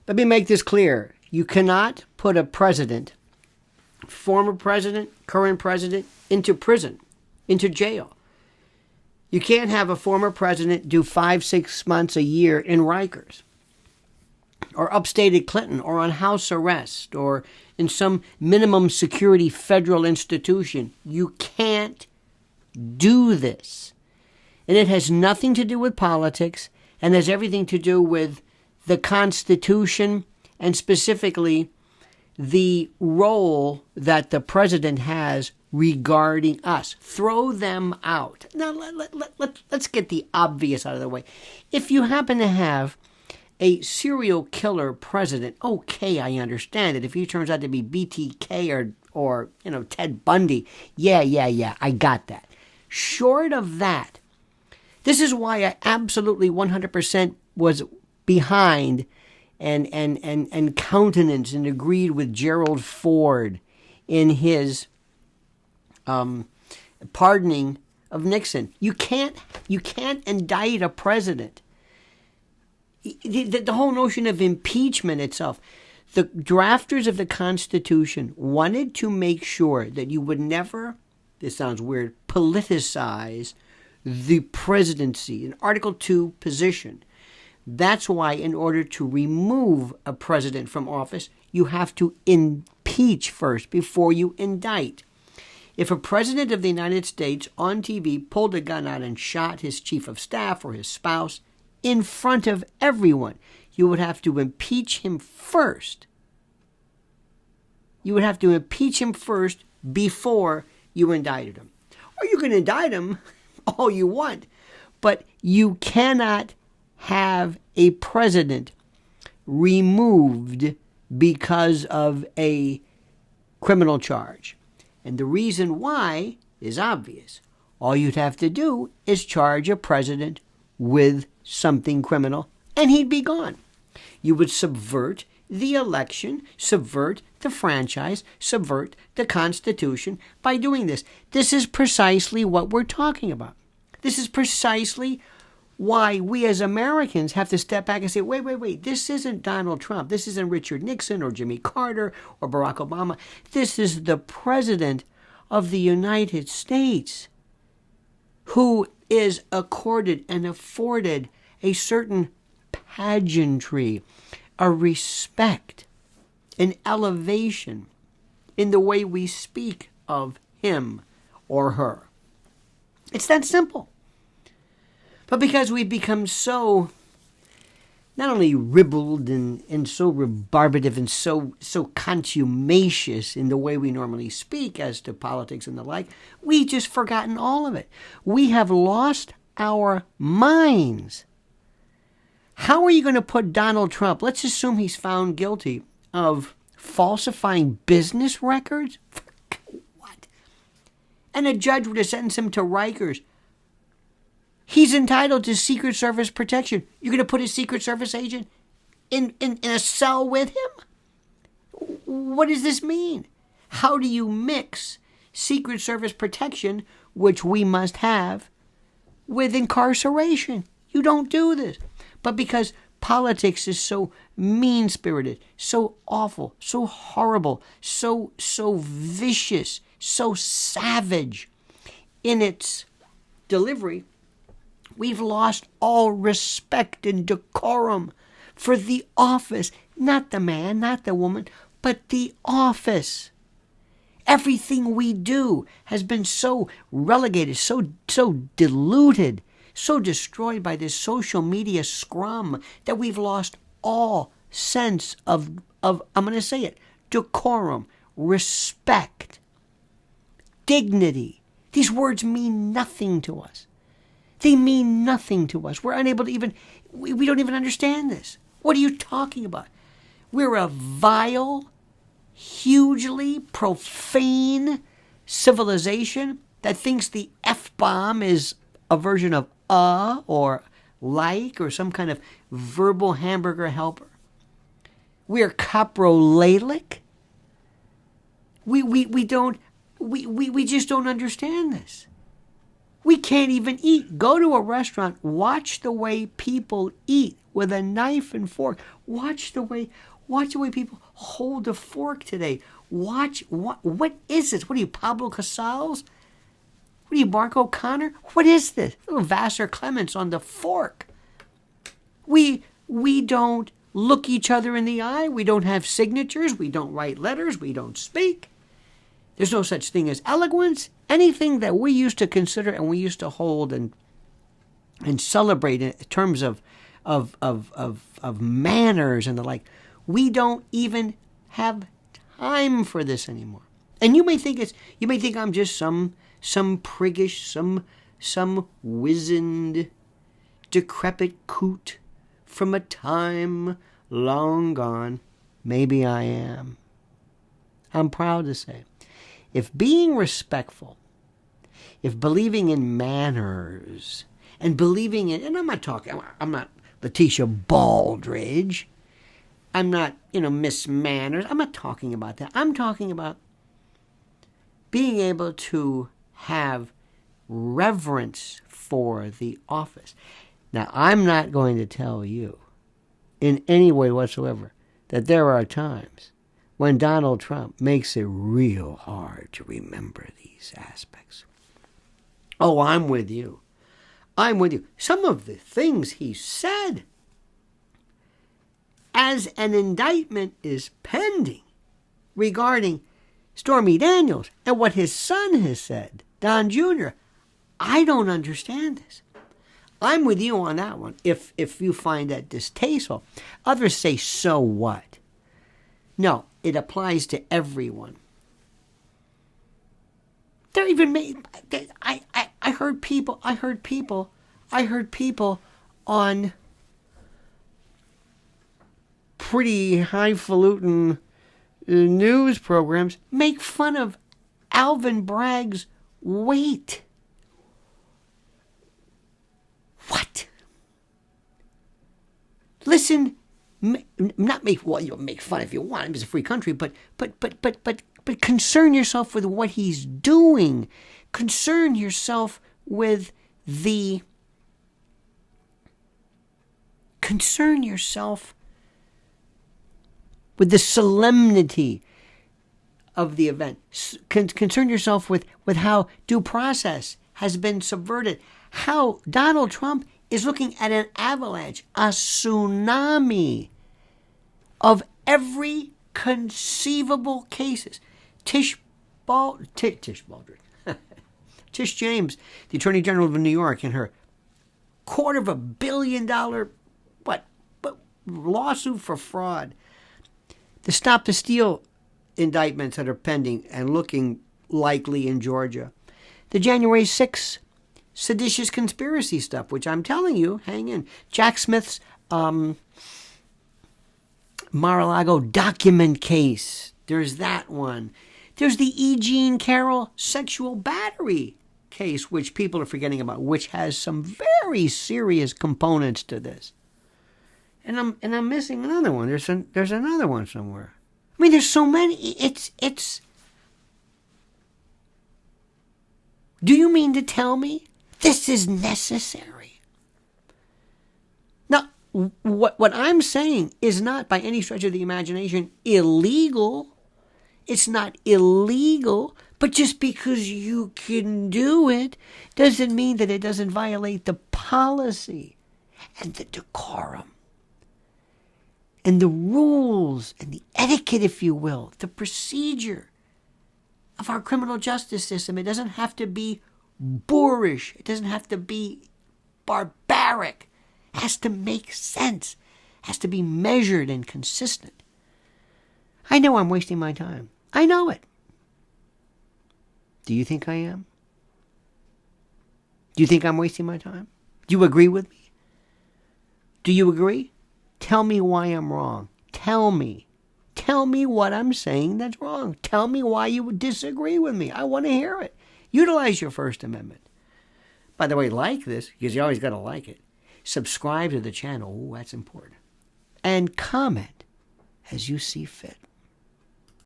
Let me make this clear. You cannot put a president, former president, current president, into prison, into jail. You can't have a former president do 5-6 months a year in Rikers, or upstate Clinton, or on house arrest, or in some minimum security federal institution. You can't do this. And it has nothing to do with politics, and has everything to do with the Constitution, and specifically the role that the president has regarding us. Throw them out. Now, let's get the obvious out of the way. If you happen to have a serial killer president, okay, I understand it. If he turns out to be BTK or Ted Bundy, yeah, I got that. Short of that, this is why I absolutely 100% was behind and countenance and agreed with Gerald Ford in his pardoning of Nixon. You can't indict a president. The whole notion of impeachment itself. The drafters of the Constitution wanted to make sure that you would never, this sounds weird, politicize the presidency, an Article 2 position. That's why in order to remove a president from office, you have to impeach first before you indict. If a president of the United States on TV pulled a gun out and shot his chief of staff or his spouse in front of everyone, you would have to impeach him first. You would have to impeach him first before you indicted him. Or you can indict him all you want, but you cannot have a president removed because of a criminal charge. And the reason why is obvious. All you'd have to do is charge a president with something criminal, and he'd be gone. You would subvert the election, subvert the franchise, subvert the Constitution by doing this. This is precisely what we're talking about. This is precisely why we as Americans have to step back and say, wait, this isn't Donald Trump. This isn't Richard Nixon or Jimmy Carter or Barack Obama. This is the President of the United States, who is accorded and afforded a certain pageantry, a respect, an elevation in the way we speak of him or her. It's that simple. But because we've become so not only ribald and so rebarbative and so contumacious in the way we normally speak as to politics and the like, we've just forgotten all of it. We have lost our minds. How are you going to put Donald Trump, let's assume he's found guilty of falsifying business records? What? And a judge would have sentenced him to Rikers. He's entitled to Secret Service protection. You're going to put a Secret Service agent in a cell with him? What does this mean? How do you mix Secret Service protection, which we must have, with incarceration? You don't do this. But because politics is so mean-spirited, so awful, so horrible, so vicious, so savage in its delivery, we've lost all respect and decorum for the office, not the man, not the woman, but the office. Everything we do has been so relegated, so diluted, so destroyed by this social media scrum that we've lost all sense of I'm going to say it, decorum, respect, dignity. These words mean nothing to us. They mean nothing to us. We're unable to even, we don't even understand this. What are you talking about? We're a vile, hugely profane civilization that thinks the F-bomb is a version of or like or some kind of verbal hamburger helper. We're coprolalic. We just don't understand this. We can't even eat. Go to a restaurant. Watch the way people eat with a knife and fork. Watch the way people hold a fork today. What is this? What are you, Pablo Casals? What are you, Mark O'Connor? What is this? Little Vassar Clements on the fork. We don't look each other in the eye. We don't have signatures. We don't write letters. We don't speak. There's no such thing as eloquence. Anything that we used to consider and we used to hold and celebrate in terms of manners and the like, we don't even have time for this anymore. And you may think I'm just some priggish, some wizened, decrepit coot from a time long gone. Maybe I am. I'm proud to say, if being respectful, if believing in manners, and believing in, and I'm not Letitia Baldridge, I'm not, Miss Manners, I'm not talking about that. I'm talking about being able to have reverence for the office. Now, I'm not going to tell you in any way whatsoever that there are times when Donald Trump makes it real hard to remember these aspects. Oh, I'm with you. Some of the things he said as an indictment is pending regarding Stormy Daniels and what his son has said, Don Jr., I don't understand this. I'm with you on that one, if you find that distasteful. Others say, so what? No, it applies to everyone. They're even made. I heard people on pretty highfalutin news programs make fun of Alvin Bragg's weight. What? Listen, not make, well, you'll make fun if you want. It's a free country, but concern yourself with what he's doing. Concern yourself with the solemnity of the event. Concern yourself with how due process has been subverted. How Donald Trump is looking at an avalanche, a tsunami of every conceivable cases. Tish Baldridge. Tish James, the Attorney General of New York, in her $250 million lawsuit for fraud. The Stop the Steal indictments that are pending and looking likely in Georgia. The January 6th seditious conspiracy stuff, which I'm telling you, hang in. Jack Smith's Mar-a-Lago document case. There's that one. There's the E. Jean Carroll sexual battery case, which people are forgetting about, which has some very serious components to this. And I'm missing another one. There's another one somewhere. I mean, there's so many. It's. Do you mean to tell me this is necessary? Now, what I'm saying is not by any stretch of the imagination illegal. It's not illegal, but just because you can do it doesn't mean that it doesn't violate the policy and the decorum and the rules and the etiquette, if you will, the procedure of our criminal justice system. It doesn't have to be boorish. It doesn't have to be barbaric. It has to make sense. It has to be measured and consistent. I know I'm wasting my time. I know it. Do you think I am? Do you think I'm wasting my time? Do you agree with me? Do you agree? Tell me why I'm wrong. Tell me. Tell me what I'm saying that's wrong. Tell me why you would disagree with me. I want to hear it. Utilize your First Amendment. By the way, like this, because you always got to like it. Subscribe to the channel. Ooh, that's important. And comment as you see fit.